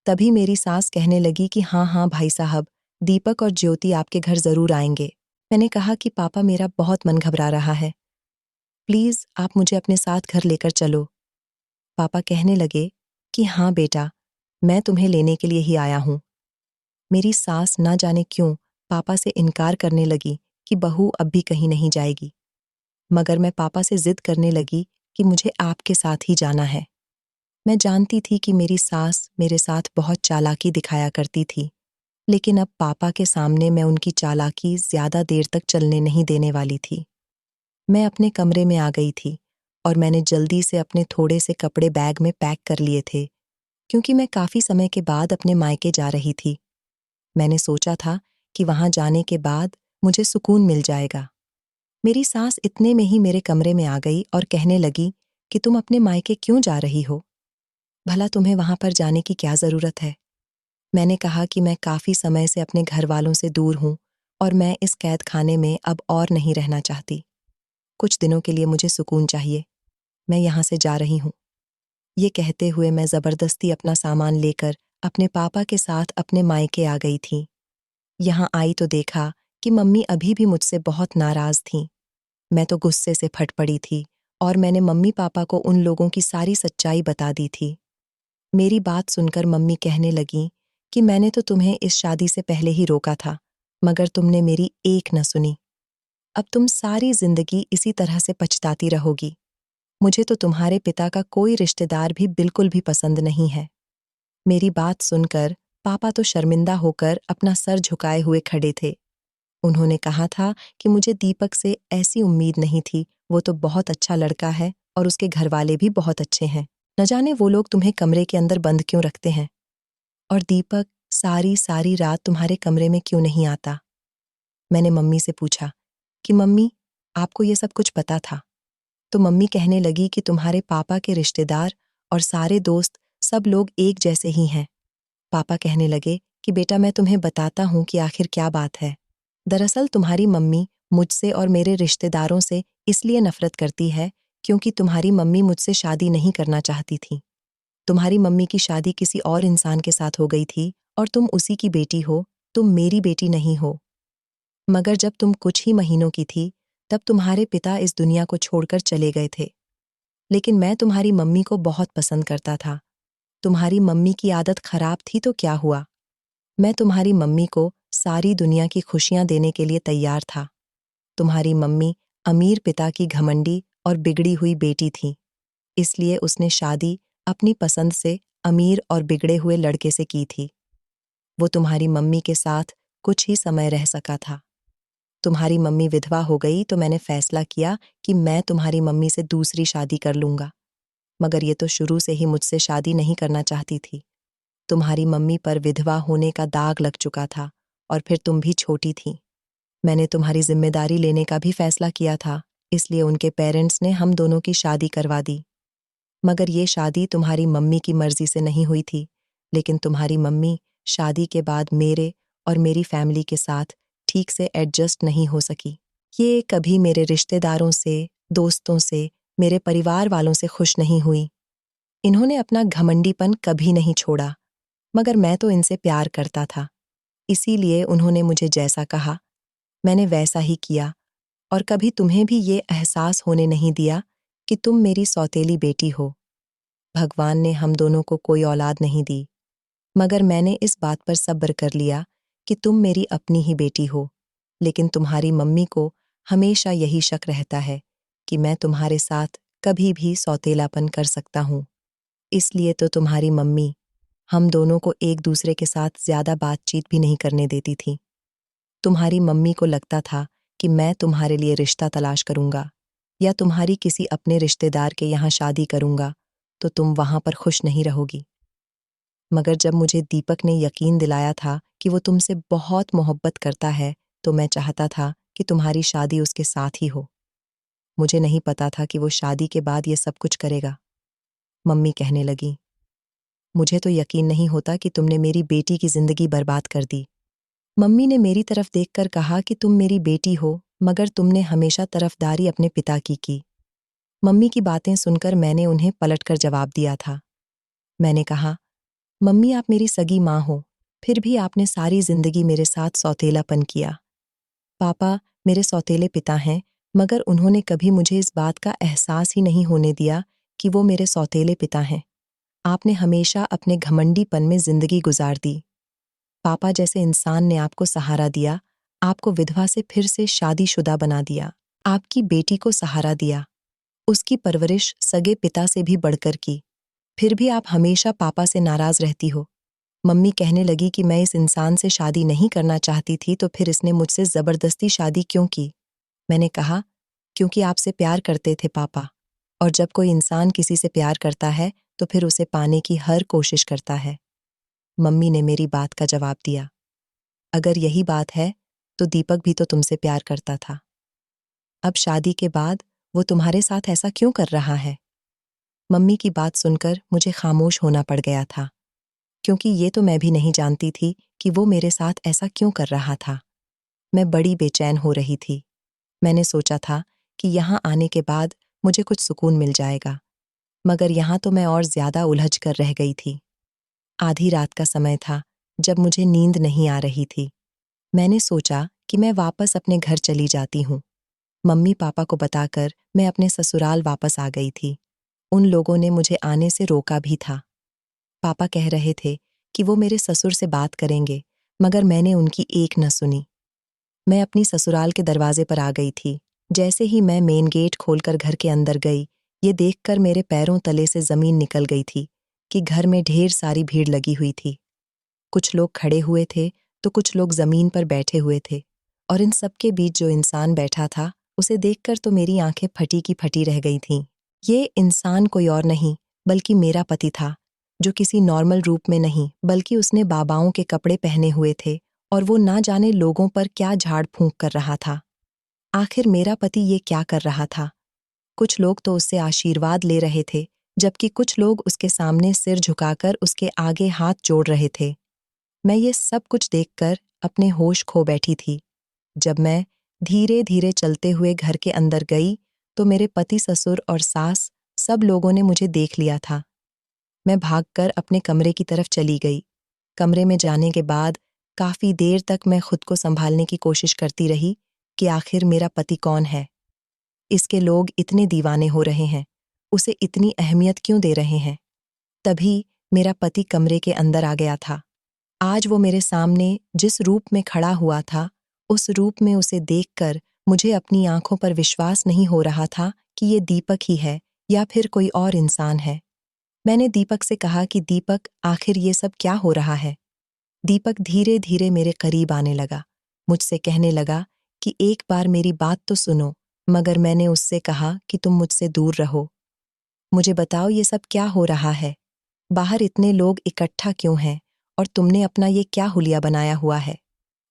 तभी मेरी सास कहने लगी कि हाँ हाँ भाई साहब, दीपक और ज्योति आपके घर ज़रूर आएंगे। मैंने कहा कि पापा, मेरा बहुत मन घबरा रहा है। प्लीज़ आप मुझे अपने साथ घर लेकर चलो। पापा कहने लगे कि हाँ बेटा, मैं तुम्हें लेने के लिए ही आया हूँ। मेरी सास ना जाने क्यों पापा से इनकार करने लगी कि बहू अब भी कहीं नहीं जाएगी, मगर मैं पापा से जिद करने लगी कि मुझे आपके साथ ही जाना है। मैं जानती थी कि मेरी सास मेरे साथ बहुत चालाकी दिखाया करती थी, लेकिन अब पापा के सामने मैं उनकी चालाकी ज़्यादा देर तक चलने नहीं देने वाली थी। मैं अपने कमरे में आ गई थी और मैंने जल्दी से अपने थोड़े से कपड़े बैग में पैक कर लिए थे, क्योंकि मैं काफ़ी समय के बाद अपने मायके जा रही थी। मैंने सोचा था कि वहाँ जाने के बाद मुझे सुकून मिल जाएगा। मेरी सास इतने में ही मेरे कमरे में आ गई और कहने लगी कि तुम अपने मायके क्यों जा रही हो? भला तुम्हें वहाँ पर जाने की क्या ज़रूरत है? मैंने कहा कि मैं काफ़ी समय से अपने घर वालों से दूर हूँ और मैं इस कैद खाने में अब और नहीं रहना चाहती। कुछ दिनों के लिए मुझे सुकून चाहिए। मैं यहाँ से जा रही हूँ। ये कहते हुए मैं ज़बरदस्ती अपना सामान लेकर अपने पापा के साथ अपने मायके आ गई थी। यहाँ आई तो देखा कि मम्मी अभी भी मुझसे बहुत नाराज़ थीं। मैं तो गुस्से से फट पड़ी थी और मैंने मम्मी पापा को उन लोगों की सारी सच्चाई बता दी थी। मेरी बात सुनकर मम्मी कहने लगीं कि मैंने तो तुम्हें इस शादी से पहले ही रोका था, मगर तुमने मेरी एक न सुनी। अब तुम सारी ज़िंदगी इसी तरह से पछताती रहोगी। मुझे तो तुम्हारे पिता का कोई रिश्तेदार भी बिल्कुल भी पसंद नहीं है। मेरी बात सुनकर पापा तो शर्मिंदा होकर अपना सर झुकाए हुए खड़े थे। उन्होंने कहा था कि मुझे दीपक से ऐसी उम्मीद नहीं थी, वो तो बहुत अच्छा लड़का है और उसके घरवाले भी बहुत अच्छे हैं। न जाने वो लोग तुम्हें कमरे के अंदर बंद क्यों रखते हैं? और दीपक सारी सारी रात तुम्हारे कमरे में क्यों नहीं आता? मैंने मम्मी से पूछा कि मम्मी, आपको ये सब कुछ पता था? तो मम्मी कहने लगी कि तुम्हारे पापा के रिश्तेदार और सारे दोस्त सब लोग एक जैसे ही हैं। पापा कहने लगे कि बेटा, मैं तुम्हें बताता हूँ कि आखिर क्या बात है। दरअसल तुम्हारी मम्मी मुझसे और मेरे रिश्तेदारों से इसलिए नफरत करती है क्योंकि तुम्हारी मम्मी मुझसे शादी नहीं करना चाहती थी। तुम्हारी मम्मी की शादी किसी और इंसान के साथ हो गई थी और तुम उसी की बेटी हो, तुम मेरी बेटी नहीं हो। मगर जब तुम कुछ ही महीनों की थी, तब तुम्हारे पिता इस दुनिया को छोड़कर चले गए थे। लेकिन मैं तुम्हारी मम्मी को बहुत पसंद करता था। तुम्हारी मम्मी की आदत खराब थी तो क्या हुआ? मैं तुम्हारी मम्मी को सारी दुनिया की खुशियां देने के लिए तैयार था। तुम्हारी मम्मी अमीर पिता की घमंडी और बिगड़ी हुई बेटी थी, इसलिए उसने शादी अपनी पसंद से अमीर और बिगड़े हुए लड़के से की थी। वो तुम्हारी मम्मी के साथ कुछ ही समय रह सका था। तुम्हारी मम्मी विधवा हो गई तो मैंने फैसला किया कि मैं तुम्हारी मम्मी से दूसरी शादी कर लूंगा, मगर ये तो शुरू से ही मुझसे शादी नहीं करना चाहती थी। तुम्हारी मम्मी पर विधवा होने का दाग लग चुका था और फिर तुम भी छोटी थी। मैंने तुम्हारी जिम्मेदारी लेने का भी फैसला किया था, इसलिए उनके पेरेंट्स ने हम दोनों की शादी करवा दी। मगर ये शादी तुम्हारी मम्मी की मर्जी से नहीं हुई थी, लेकिन तुम्हारी मम्मी शादी के बाद मेरे और मेरी फैमिली के साथ ठीक से एडजस्ट नहीं हो सकी। ये कभी मेरे रिश्तेदारों से, दोस्तों से, मेरे परिवार वालों से खुश नहीं हुई। इन्होंने अपना घमंडीपन कभी नहीं छोड़ा, मगर मैं तो इनसे प्यार करता था। इसीलिए उन्होंने मुझे जैसा कहा, मैंने वैसा ही किया और कभी तुम्हें भी ये एहसास होने नहीं दिया कि तुम मेरी सौतेली बेटी हो। भगवान ने हम दोनों को कोई औलाद नहीं दी, मगर मैंने इस बात पर सब्र कर लिया कि तुम मेरी अपनी ही बेटी हो। लेकिन तुम्हारी मम्मी को हमेशा यही शक रहता है कि मैं तुम्हारे साथ कभी भी सौतेलापन कर सकता हूँ। इसलिए तो तुम्हारी मम्मी हम दोनों को एक दूसरे के साथ ज्यादा बातचीत भी नहीं करने देती थी। तुम्हारी मम्मी को लगता था कि मैं तुम्हारे लिए रिश्ता तलाश करूंगा या तुम्हारी किसी अपने रिश्तेदार के यहाँ शादी करूंगा तो तुम वहां पर खुश नहीं रहोगी। मगर जब मुझे दीपक ने यकीन दिलाया था कि वो तुमसे बहुत मोहब्बत करता है, तो मैं चाहता था कि तुम्हारी शादी उसके साथ ही हो। मुझे नहीं पता था कि वो शादी के बाद ये सब कुछ करेगा। मम्मी कहने लगी, मुझे तो यकीन नहीं होता कि तुमने मेरी बेटी की जिंदगी बर्बाद कर दी। मम्मी ने मेरी तरफ देखकर कहा कि तुम मेरी बेटी हो, मगर तुमने हमेशा तरफदारी अपने पिता की की। मम्मी की बातें सुनकर मैंने उन्हें पलटकर जवाब दिया था। मैंने कहा, मम्मी आप मेरी सगी माँ हो, फिर भी आपने सारी जिंदगी मेरे साथ सौतेलापन किया। पापा मेरे सौतेले पिता हैं, मगर उन्होंने कभी मुझे इस बात का एहसास ही नहीं होने दिया कि वो मेरे सौतेले पिता हैं। आपने हमेशा अपने घमंडीपन में जिंदगी गुजार दी। पापा जैसे इंसान ने आपको सहारा दिया, आपको विधवा से फिर से शादीशुदा बना दिया, आपकी बेटी को सहारा दिया, उसकी परवरिश सगे पिता से भी बढ़कर की। फिर भी आप हमेशा पापा से नाराज रहती हो। मम्मी कहने लगी कि मैं इस इंसान से शादी नहीं करना चाहती थी, तो फिर इसने मुझसे जबरदस्ती शादी क्यों की? मैंने कहा, क्योंकि आपसे प्यार करते थे पापा, और जब कोई इंसान किसी से प्यार करता है तो फिर उसे पाने की हर कोशिश करता है। मम्मी ने मेरी बात का जवाब दिया, अगर यही बात है तो दीपक भी तो तुमसे प्यार करता था। अब शादी के बाद वो तुम्हारे साथ ऐसा क्यों कर रहा है? मम्मी की बात सुनकर मुझे खामोश होना पड़ गया था, क्योंकि ये तो मैं भी नहीं जानती थी कि वो मेरे साथ ऐसा क्यों कर रहा था। मैं बड़ी बेचैन हो रही थी। मैंने सोचा था कि यहाँ आने के बाद मुझे कुछ सुकून मिल जाएगा, मगर यहाँ तो मैं और ज्यादा उलझ कर रह गई थी। आधी रात का समय था, जब मुझे नींद नहीं आ रही थी। मैंने सोचा कि मैं वापस अपने घर चली जाती हूँ। मम्मी पापा को बताकर मैं अपने ससुराल वापस आ गई थी। उन लोगों ने मुझे आने से रोका भी था। पापा कह रहे थे कि वो मेरे ससुर से बात करेंगे, मगर मैंने उनकी एक न सुनी। मैं अपनी ससुराल के दरवाजे पर आ गई थी। जैसे ही मैं मेन गेट खोलकर घर के अंदर गई, ये देखकर मेरे पैरों तले से जमीन निकल गई थी कि घर में ढेर सारी भीड़ लगी हुई थी। कुछ लोग खड़े हुए थे तो कुछ लोग जमीन पर बैठे हुए थे, और इन सबके बीच जो इंसान बैठा था, उसे देखकर तो मेरी आंखें फटी की फटी रह गई थीं। ये इंसान कोई और नहीं बल्कि मेरा पति था, जो किसी नॉर्मल रूप में नहीं बल्कि उसने बाबाओं के कपड़े पहने हुए थे, और वो ना जाने लोगों पर क्या झाड़ फूंक कर रहा था। आखिर मेरा पति ये क्या कर रहा था? कुछ लोग तो उससे आशीर्वाद ले रहे थे, जबकि कुछ लोग उसके सामने सिर झुकाकर उसके आगे हाथ जोड़ रहे थे। मैं ये सब कुछ देखकर अपने होश खो बैठी थी। जब मैं धीरे धीरे चलते हुए घर के अंदर गई, तो मेरे पति ससुर और सास सब लोगों ने मुझे देख लिया था। मैं भागकर अपने कमरे की तरफ चली गई। कमरे में जाने के बाद काफी देर तक मैं खुद को संभालने की कोशिश करती रही कि आखिर मेरा पति कौन है। इसके लोग इतने दीवाने हो रहे हैं, उसे इतनी अहमियत क्यों दे रहे हैं? तभी मेरा पति कमरे के अंदर आ गया था। आज वो मेरे सामने जिस रूप में खड़ा हुआ था, उस रूप में उसे देखकर मुझे अपनी आंखों पर विश्वास नहीं हो रहा था कि ये दीपक ही है या फिर कोई और इंसान है। मैंने दीपक से कहा कि दीपक, आखिर ये सब क्या हो रहा है? दीपक धीरे धीरे मेरे करीब आने लगा। मुझसे कहने लगा कि एक बार मेरी बात तो सुनो, मगर मैंने उससे कहा कि तुम मुझसे दूर रहो। मुझे बताओ ये सब क्या हो रहा है? बाहर इतने लोग इकट्ठा क्यों हैं, और तुमने अपना ये क्या हुलिया बनाया हुआ है?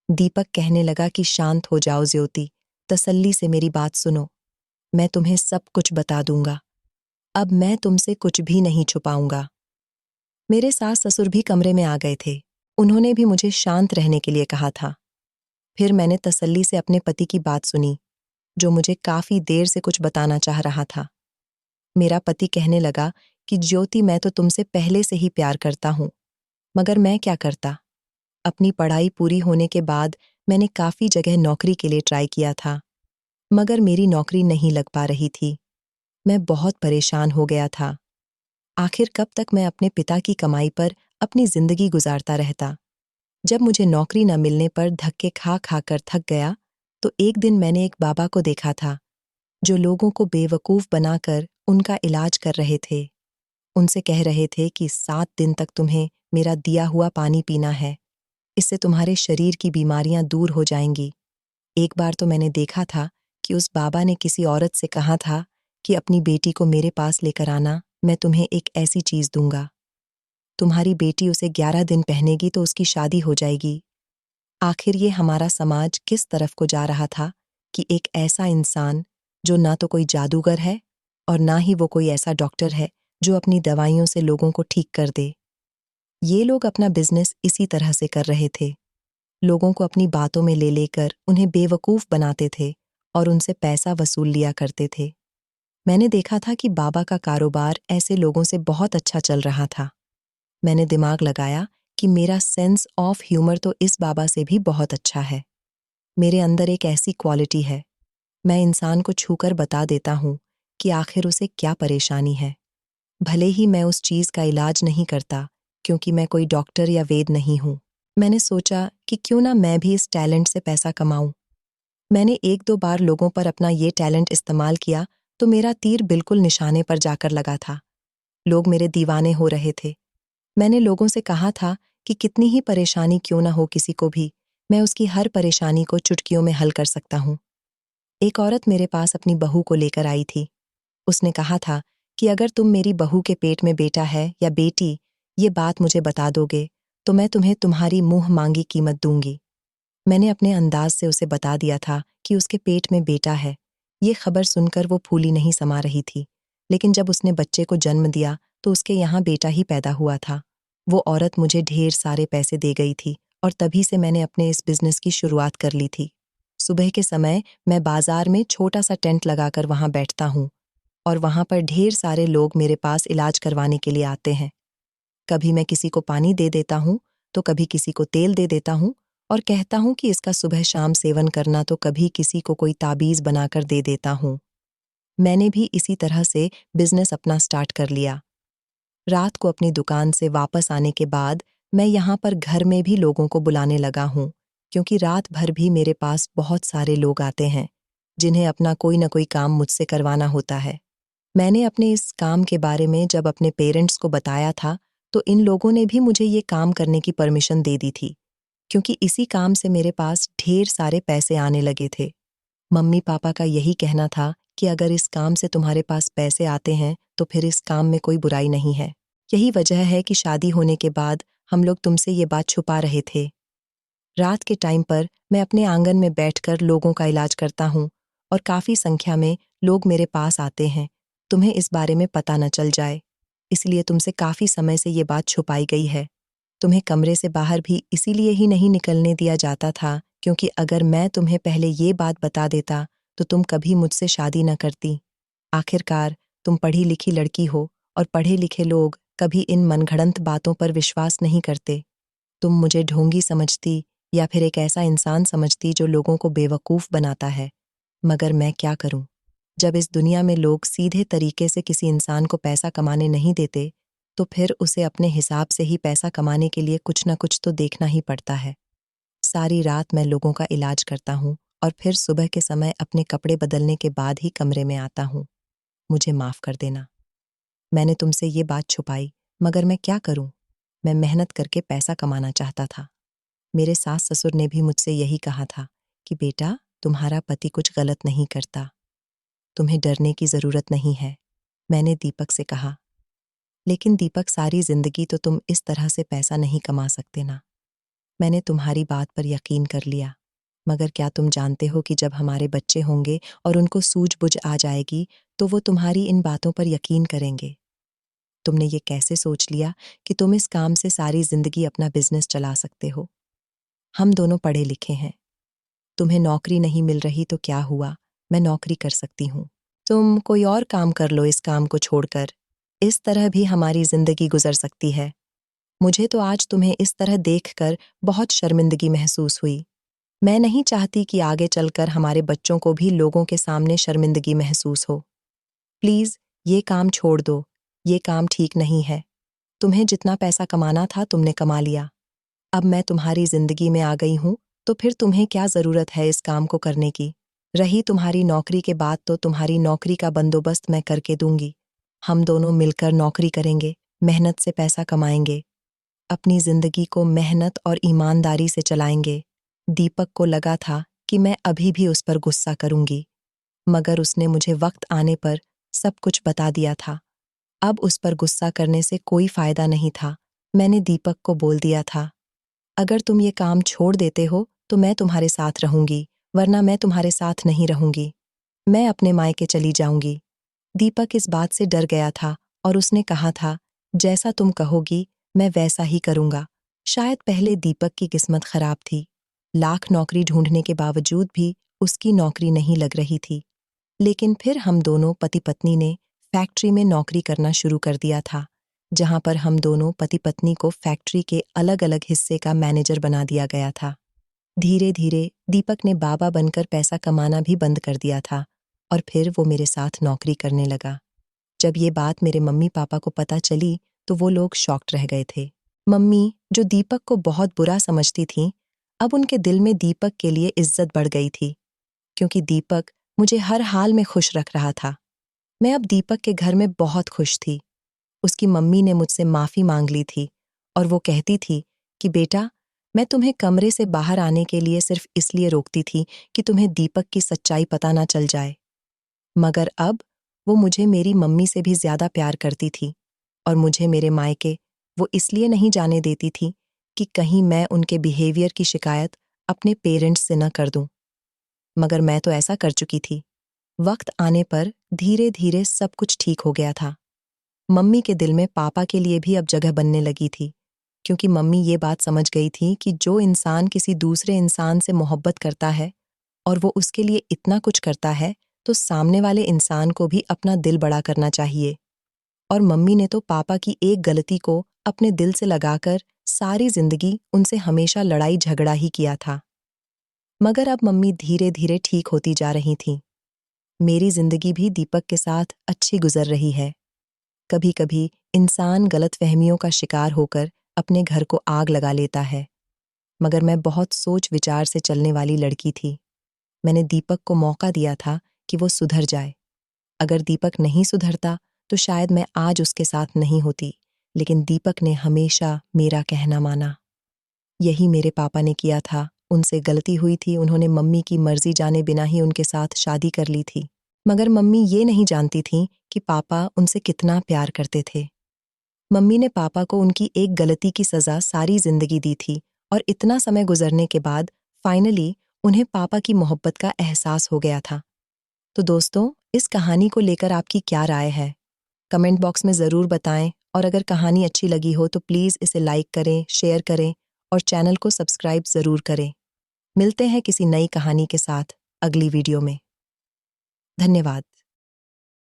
दीपक कहने लगा कि शांत हो जाओ ज्योति, तसल्ली से मेरी बात सुनो। मैं तुम्हें सब कुछ बता दूंगा। अब मैं तुमसे कुछ भी नहीं छुपाऊंगा। मेरे सास ससुर भी कमरे में आ गए थे। उन्होंने भी मुझे शांत रहने के लिए कहा था। फिर मैंने तसल्ली से अपने पति की बात सुनी, जो मुझे काफी देर से कुछ बताना चाह रहा था। मेरा पति कहने लगा कि ज्योति, मैं तो तुमसे पहले से ही प्यार करता हूँ, मगर मैं क्या करता। अपनी पढ़ाई पूरी होने के बाद मैंने काफ़ी जगह नौकरी के लिए ट्राई किया था, मगर मेरी नौकरी नहीं लग पा रही थी। मैं बहुत परेशान हो गया था। आखिर कब तक मैं अपने पिता की कमाई पर अपनी जिंदगी गुजारता रहता। जब मुझे नौकरी न मिलने पर धक्के खा खा कर थक गया, तो एक दिन मैंने एक बाबा को देखा था, जो लोगों को बेवकूफ़ बनाकर उनका इलाज कर रहे थे। उनसे कह रहे थे कि 7 दिन तक तुम्हें मेरा दिया हुआ पानी पीना है, इससे तुम्हारे शरीर की बीमारियां दूर हो जाएंगी। एक बार तो मैंने देखा था कि उस बाबा ने किसी औरत से कहा था कि अपनी बेटी को मेरे पास लेकर आना, मैं तुम्हें एक ऐसी चीज़ दूंगा। तुम्हारी बेटी उसे 11 दिन पहनेगी तो उसकी शादी हो जाएगी। आखिर ये हमारा समाज किस तरफ को जा रहा था कि एक ऐसा इंसान, जो ना तो कोई जादूगर है और ना ही वो कोई ऐसा डॉक्टर है जो अपनी दवाइयों से लोगों को ठीक कर दे। ये लोग अपना बिजनेस इसी तरह से कर रहे थे। लोगों को अपनी बातों में ले लेकर उन्हें बेवकूफ़ बनाते थे और उनसे पैसा वसूल लिया करते थे। मैंने देखा था कि बाबा का कारोबार ऐसे लोगों से बहुत अच्छा चल रहा था। मैंने दिमाग लगाया कि मेरा सेंस ऑफ ह्यूमर तो इस बाबा से भी बहुत अच्छा है। मेरे अंदर एक ऐसी क्वालिटी है, मैं इंसान को छूकर बता देता हूँ कि आखिर उसे क्या परेशानी है। भले ही मैं उस चीज़ का इलाज नहीं करता, क्योंकि मैं कोई डॉक्टर या वैद्य नहीं हूँ। मैंने सोचा कि क्यों ना मैं भी इस टैलेंट से पैसा कमाऊँ। मैंने 1-2 बार लोगों पर अपना ये टैलेंट इस्तेमाल किया, तो मेरा तीर बिल्कुल निशाने पर जाकर लगा था। लोग मेरे दीवाने हो रहे थे। मैंने लोगों से कहा था कि कितनी ही परेशानी क्यों ना हो किसी को भी, मैं उसकी हर परेशानी को चुटकियों में हल कर सकता हूँ। एक औरत मेरे पास अपनी बहू को लेकर आई थी। उसने कहा था कि अगर तुम मेरी बहू के पेट में बेटा है या बेटी, ये बात मुझे बता दोगे, तो मैं तुम्हें तुम्हारी मुँह मांगी कीमत दूंगी। मैंने अपने अंदाज से उसे बता दिया था कि उसके पेट में बेटा है। ये खबर सुनकर वो फूली नहीं समा रही थी, लेकिन जब उसने बच्चे को जन्म दिया तो उसके यहाँ बेटा ही पैदा हुआ था। वो औरत मुझे ढेर सारे पैसे दे गई थी और तभी से मैंने अपने इस बिजनेस की शुरुआत कर ली थी। सुबह के समय मैं बाजार में छोटा सा टेंट लगाकर वहाँ बैठता हूँ और वहाँ पर ढेर सारे लोग मेरे पास इलाज करवाने के लिए आते हैं। कभी मैं किसी को पानी दे देता हूँ, तो कभी किसी को तेल दे देता हूँ और कहता हूँ कि इसका सुबह शाम सेवन करना, तो कभी किसी को कोई ताबीज़ बनाकर दे देता हूँ। मैंने भी इसी तरह से बिजनेस अपना स्टार्ट कर लिया। रात को अपनी दुकान से वापस आने के बाद मैं यहाँ पर घर में भी लोगों को बुलाने लगा हूँ, क्योंकि रात भर भी मेरे पास बहुत सारे लोग आते हैं, जिन्हें अपना कोई न कोई काम मुझसे करवाना होता है। मैंने अपने इस काम के बारे में जब अपने पेरेंट्स को बताया था, तो इन लोगों ने भी मुझे ये काम करने की परमिशन दे दी थी, क्योंकि इसी काम से मेरे पास ढेर सारे पैसे आने लगे थे। मम्मी पापा का यही कहना था कि अगर इस काम से तुम्हारे पास पैसे आते हैं, तो फिर इस काम में कोई बुराई नहीं है। यही वजह है कि शादी होने के बाद हम लोग तुमसे ये बात छुपा रहे थे। रात के टाइम पर मैं अपने आंगन में बैठकर लोगों का इलाज करता हूँ और काफ़ी संख्या में लोग मेरे पास आते हैं। तुम्हें इस बारे में पता न चल जाए, इसलिए तुमसे काफ़ी समय से ये बात छुपाई गई है। तुम्हें कमरे से बाहर भी इसीलिए ही नहीं निकलने दिया जाता था, क्योंकि अगर मैं तुम्हें पहले ये बात बता देता, तो तुम कभी मुझसे शादी न करती। आखिरकार तुम पढ़ी लिखी लड़की हो और पढ़े लिखे लोग कभी इन मनगढ़ंत बातों पर विश्वास नहीं करते। तुम मुझे ढोंगी समझती या फिर एक ऐसा इंसान समझती जो लोगों को बेवकूफ़ बनाता है। मगर मैं क्या करूं? जब इस दुनिया में लोग सीधे तरीके से किसी इंसान को पैसा कमाने नहीं देते, तो फिर उसे अपने हिसाब से ही पैसा कमाने के लिए कुछ ना कुछ तो देखना ही पड़ता है। सारी रात मैं लोगों का इलाज करता हूँ और फिर सुबह के समय अपने कपड़े बदलने के बाद ही कमरे में आता हूँ। मुझे माफ़ कर देना। मैंने तुमसे ये बात छुपाई, मगर मैं क्या करूं? मैं मेहनत करके पैसा कमाना चाहता था। मेरे सास ससुर ने भी मुझसे यही कहा था कि बेटा, तुम्हारा पति कुछ गलत नहीं करता, तुम्हें डरने की जरूरत नहीं है। मैंने दीपक से कहा, लेकिन दीपक, सारी जिंदगी तो तुम इस तरह से पैसा नहीं कमा सकते ना। मैंने तुम्हारी बात पर यकीन कर लिया, मगर क्या तुम जानते हो कि जब हमारे बच्चे होंगे और उनको सूझबूझ आ जाएगी, तो वो तुम्हारी इन बातों पर यकीन करेंगे। तुमने ये कैसे सोच लिया कि तुम इस काम से सारी जिंदगी अपना बिजनेस चला सकते हो? हम दोनों पढ़े लिखे हैं। तुम्हें नौकरी नहीं मिल रही तो क्या हुआ, मैं नौकरी कर सकती हूँ। तुम कोई और काम कर लो इस काम को छोड़कर। इस तरह भी हमारी जिंदगी गुजर सकती है। मुझे तो आज तुम्हें इस तरह देखकर बहुत शर्मिंदगी महसूस हुई। मैं नहीं चाहती कि आगे चलकर हमारे बच्चों को भी लोगों के सामने शर्मिंदगी महसूस हो। प्लीज ये काम छोड़ दो। ये काम ठीक नहीं है। तुम्हें जितना पैसा कमाना था तुमने कमा लिया। अब मैं तुम्हारी जिंदगी में आ गई हूं, तो फिर तुम्हें क्या जरूरत है इस काम को करने की। रही तुम्हारी नौकरी के बाद, तो तुम्हारी नौकरी का बंदोबस्त मैं करके दूंगी। हम दोनों मिलकर नौकरी करेंगे, मेहनत से पैसा कमाएंगे, अपनी जिंदगी को मेहनत और ईमानदारी से चलाएंगे। दीपक को लगा था कि मैं अभी भी उस पर गुस्सा करूंगी, मगर उसने मुझे वक्त आने पर सब कुछ बता दिया था। अब उस पर गुस्सा करने से कोई फायदा नहीं था। मैंने दीपक को बोल दिया था, अगर तुम ये काम छोड़ देते हो तो मैं तुम्हारे साथ रहूंगी, वरना मैं तुम्हारे साथ नहीं रहूंगी। मैं अपने मायके चली जाऊंगी। दीपक इस बात से डर गया था और उसने कहा था, जैसा तुम कहोगी मैं वैसा ही करूंगा। शायद पहले दीपक की किस्मत खराब थी। लाख नौकरी ढूंढने के बावजूद भी उसकी नौकरी नहीं लग रही थी। लेकिन फिर हम दोनों पति पत्नी ने फैक्ट्री में नौकरी करना शुरू कर दिया था, जहां पर हम दोनों पति पत्नी को फैक्ट्री के अलग अलग हिस्से का मैनेजर बना दिया गया था। धीरे धीरे दीपक ने बाबा बनकर पैसा कमाना भी बंद कर दिया था और फिर वो मेरे साथ नौकरी करने लगा। जब ये बात मेरे मम्मी पापा को पता चली तो वो लोग शॉक्ड रह गए थे। मम्मी, जो दीपक को बहुत बुरा समझती थीं, अब उनके दिल में दीपक के लिए इज्जत बढ़ गई थी, क्योंकि दीपक मुझे हर हाल में खुश रख रहा था। मैं अब दीपक के घर में बहुत खुश थी। उसकी मम्मी ने मुझसे माफ़ी मांग ली थी और वो कहती थी कि बेटा, मैं तुम्हें कमरे से बाहर आने के लिए सिर्फ इसलिए रोकती थी कि तुम्हें दीपक की सच्चाई पता ना चल जाए। मगर अब वो मुझे मेरी मम्मी से भी ज़्यादा प्यार करती थी और मुझे मेरे मायके वो इसलिए नहीं जाने देती थी कि कहीं मैं उनके बिहेवियर की शिकायत अपने पेरेंट्स से न कर दूं। मगर मैं तो ऐसा कर चुकी थी। वक्त आने पर धीरे धीरे सब कुछ ठीक हो गया था। मम्मी के दिल में पापा के लिए भी अब जगह बनने लगी थी, क्योंकि मम्मी ये बात समझ गई थी कि जो इंसान किसी दूसरे इंसान से मोहब्बत करता है और वो उसके लिए इतना कुछ करता है, तो सामने वाले इंसान को भी अपना दिल बड़ा करना चाहिए। और मम्मी ने तो पापा की एक गलती को अपने दिल से लगाकर सारी जिंदगी उनसे हमेशा लड़ाई झगड़ा ही किया था। मगर अब मम्मी धीरे धीरे ठीक होती जा रही थीं। मेरी जिंदगी भी दीपक के साथ अच्छी गुजर रही है। कभी कभी इंसान गलतफहमियों का शिकार होकर अपने घर को आग लगा लेता है, मगर मैं बहुत सोच विचार से चलने वाली लड़की थी। मैंने दीपक को मौका दिया था कि वो सुधर जाए। अगर दीपक नहीं सुधरता तो शायद मैं आज उसके साथ नहीं होती, लेकिन दीपक ने हमेशा मेरा कहना माना। यही मेरे पापा ने किया था। उनसे गलती हुई थी, उन्होंने मम्मी की मर्जी जाने बिना ही उनके साथ शादी कर ली थी। मगर मम्मी ये नहीं जानती थी कि पापा उनसे कितना प्यार करते थे। मम्मी ने पापा को उनकी एक गलती की सज़ा सारी जिंदगी दी थी और इतना समय गुजरने के बाद फाइनली उन्हें पापा की मोहब्बत का एहसास हो गया था। तो दोस्तों, इस कहानी को लेकर आपकी क्या राय है? कमेंट बॉक्स में ज़रूर बताएं, और अगर कहानी अच्छी लगी हो तो प्लीज़ इसे लाइक करें, शेयर करें और चैनल को सब्सक्राइब ज़रूर करें। मिलते हैं किसी नई कहानी के साथ अगली वीडियो में। धन्यवाद।